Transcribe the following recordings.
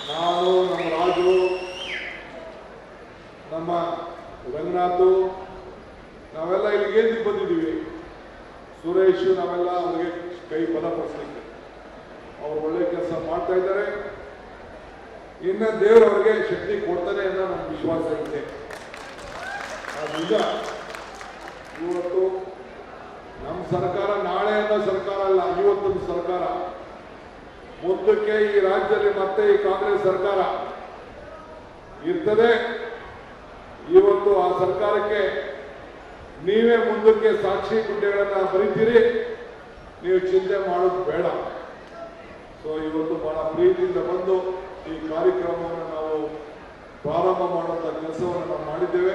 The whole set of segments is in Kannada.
ನಾನು, ನಮ್ಮ ರಾಜು, ನಮ್ಮ ರಂಗನಾಥು, ನಾವೆಲ್ಲ ಇಲ್ಲಿಗೆ ಬಂದಿದ್ದೀವಿ. ಸುರೇಶ್ ನಾವೆಲ್ಲ ಅವ್ರಿಗೆ ಕೈ ಬಲಪಡಿಸಲಿಕ್ಕೆ ಅವ್ರು ಒಳ್ಳೆ ಕೆಲಸ ಮಾಡ್ತಾ ಇದ್ದಾರೆ. ಇನ್ನು ದೇವರು ಅವ್ರಿಗೆ ಶಕ್ತಿ ಕೊಡ್ತಾನೆ ಅನ್ನೋ ನಮ್ಮ ವಿಶ್ವಾಸ ಇದೆ. ಆದ್ರಿಂದ ಇವತ್ತು ನಮ್ಮ ಸರ್ಕಾರ ನಾಳೆ ಅನ್ನೋ ಸರ್ಕಾರ ಅಲ್ಲ, ಇವತ್ತೊಂದು ಸರ್ಕಾರ. ಮುಂದಕ್ಕೆ ಈ ರಾಜ್ಯದಲ್ಲಿ ಮತ್ತೆ ಈ ಕಾಂಗ್ರೆಸ್ ಸರ್ಕಾರ ಇರ್ತದೆ. ಇವತ್ತು ಆ ಸರ್ಕಾರಕ್ಕೆ ನೀವೇ ಮುಂದಕ್ಕೆ ಸಾಕ್ಷಿ ಗುಡ್ಡೆಗಳನ್ನ ಬರೀತೀರಿ, ನೀವು ಚಿಂತೆ ಮಾಡೋದು ಬೇಡ. ಸೊ ಇವತ್ತು ಬಹಳ ಪ್ರೀತಿಯಿಂದ ಬಂದು ಈ ಕಾರ್ಯಕ್ರಮವನ್ನು ನಾವು ಪ್ರಾರಂಭ ಮಾಡುವಂಥ ಕೆಲಸವನ್ನು ನಾವು ಮಾಡಿದ್ದೇವೆ.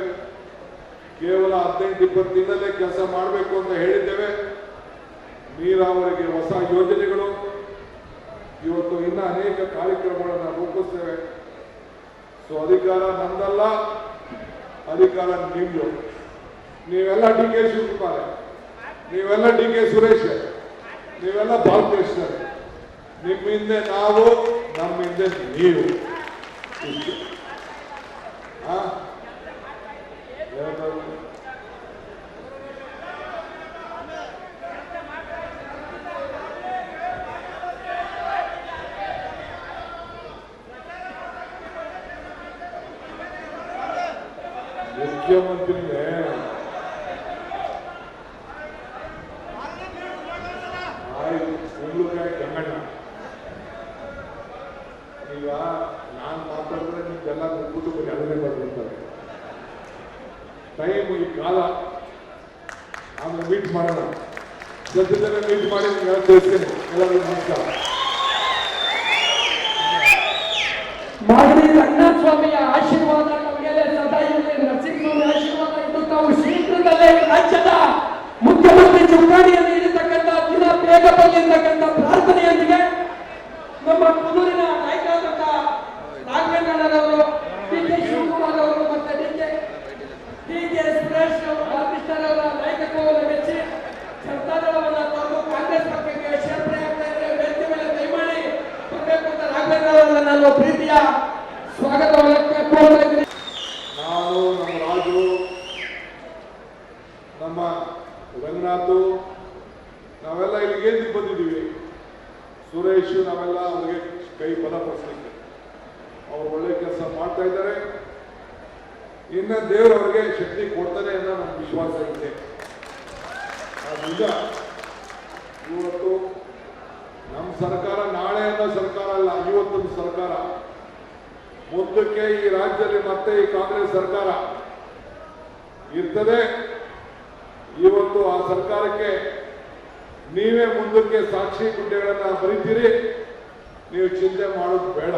ಕೇವಲ 18-20 ದಿನದಲ್ಲೇ ಕೆಲಸ ಮಾಡಬೇಕು ಅಂತ ಹೇಳಿದ್ದೇವೆ. ನೀರಾವರಿಗೆ ಹೊಸ ಯೋಜನೆಗಳು, ಇವತ್ತು ಇನ್ನ ಅನೇಕ ಕಾರ್ಯಕ್ರಮಗಳನ್ನು ರೂಪಿಸ್ತೇವೆ. ಸೊ ಅಧಿಕಾರ ನಂದಲ್ಲ, ಅಧಿಕಾರ ನಿಮ್ದು. ನೀವೆಲ್ಲ ಡಿ ಕೆ ಶಿವಕುಮಾರ್, ನೀವೆಲ್ಲ ಡಿ ಕೆ ಸುರೇಶ್, ನೀವೆಲ್ಲ ಬಾಲಕೃಷ್ಣ. ನಿಮ್ಮ ಹಿಂದೆ ನಾವು, ನಮ್ಮ ಹಿಂದೆ ನೀವು. ಮುಖ್ಯಮಂತ್ರಿಗೆ ಕುಂಬಳಕಾಯಿ ಕನ್ನಡ. ಈಗ ನಾನು ಮಾತಾಡಿದ್ರೆ ನಿಮ್ಗೆಲ್ಲ ಕುಟುಂಬ ಅದನ್ನೇ ಬರ್ತಾರೆ. ಟೈಮ್ ಈ ಕಾಲ, ಆಮೇಲೆ ಮೀಟ್ ಮಾಡೋಣ. ಸದ್ಯದಲ್ಲೇ ಮೀಟ್ ಮಾಡಿ ನಿಮ್ಗೆ ತಿಳಿಸ್ತೇನೆ. ಎಲ್ಲರಿಗೂ ನಮಸ್ಕಾರ. ಮಾಗಡಿ ರಂಗನಾಥ ಸ್ವಾಮಿಯ ಆಶೀರ್ವಾದ ನಮಗೆಲ್ಲ ಸದಾ ಇರಲಿ. ನರಸಿಂಹನ ಆಶೀರ್ವಾದ ಇದ್ದು ತಾವು ಶೀಘ್ರದಲ್ಲೇ ರಾಜ್ಯದ ಮುಖ್ಯಮಂತ್ರಿ ಚುಕ್ಕಾಣಿಯನ್ನು ಹಿಡಿತಕ್ಕಂಥ ದಿನ ಬೇಗ ಬಂದಿರತಕ್ಕಂಥ ಪ್ರಾರ್ಥನೆಯೊಂದಿಗೆ ನಮ್ಮ ಕುದೂರಿನ ನಾಯಕರಾದಂಥ ರಾಘವೇಂದ್ರರವರು, ಡಿ ಕೆ ಶಿವಕುಮಾರ್ ಅವರು ಮತ್ತೆ ಡಿ ಕೆ ಸುರೇಶ್ ಅವರು, ಬಾಲಕೃಷ್ಣರವರ ನಾಯಕತ್ವವನ್ನು ಮೆಚ್ಚಿ ಜನತಾದಳವನ್ನು ತಂದು ಕಾಂಗ್ರೆಸ್ ಪಕ್ಷಕ್ಕೆ ಸೇರ್ಪಡೆಯಾಗ್ತಾ ಇದ್ದಾರೆ. ವೇದಿಕೆ ಮೇಲೆ ದಯಮಾಡಿ ಬರಬೇಕು ಅಂತ ರಾಘವೇಂದ್ರರವರನ್ನ ನಾನು ಪ್ರೀತಿಯ ಸ್ವಾಗತವನ್ನು ಕೋರ್ತಾ ಇದ್ದೀನಿ. ನಾನು, ನಮ್ಮ ರಾಜು, ನಮ್ಮ ರಂಗನಾಥು, ನಾವೆಲ್ಲ ಇಲ್ಲಿಗೆ ಬಂದಿದ್ದೀವಿ. ಸುರೇಶ್ ನಾವೆಲ್ಲ ಅವ್ರಿಗೆ ಕೈ ಬಲಪಡಿಸಲಿಕ್ಕೆ ಅವ್ರು ಒಳ್ಳೆ ಕೆಲಸ ಮಾಡ್ತಾ ಇದ್ದಾರೆ. ಇನ್ನು ದೇವರು ಅವ್ರಿಗೆ ಶಕ್ತಿ ಕೊಡ್ತಾನೆ ಅನ್ನೋ ನಮ್ಮ ವಿಶ್ವಾಸ ಇದೆ. ಆದ್ರಿಂದ ಇವತ್ತು ನಮ್ಮ ಸರ್ಕಾರ ನಾಳೆ ಅನ್ನೋ ಸರ್ಕಾರ ಅಲ್ಲ, ಇವತ್ತೊಂದು ಸರ್ಕಾರ. ಮುಂದಕ್ಕೆ ಈ ರಾಜ್ಯದಲ್ಲಿ ಮತ್ತೆ ಈ ಕಾಂಗ್ರೆಸ್ ಸರ್ಕಾರ ಇರ್ತದೆ. ಇವತ್ತು ಆ ಸರ್ಕಾರಕ್ಕೆ ನೀವೇ ಮುಂದಕ್ಕೆ ಸಾಕ್ಷಿ ಗುಡ್ಡೆಗಳನ್ನ ಬರೀತೀರಿ, ನೀವು ಚಿಂತೆ ಮಾಡೋದು ಬೇಡ.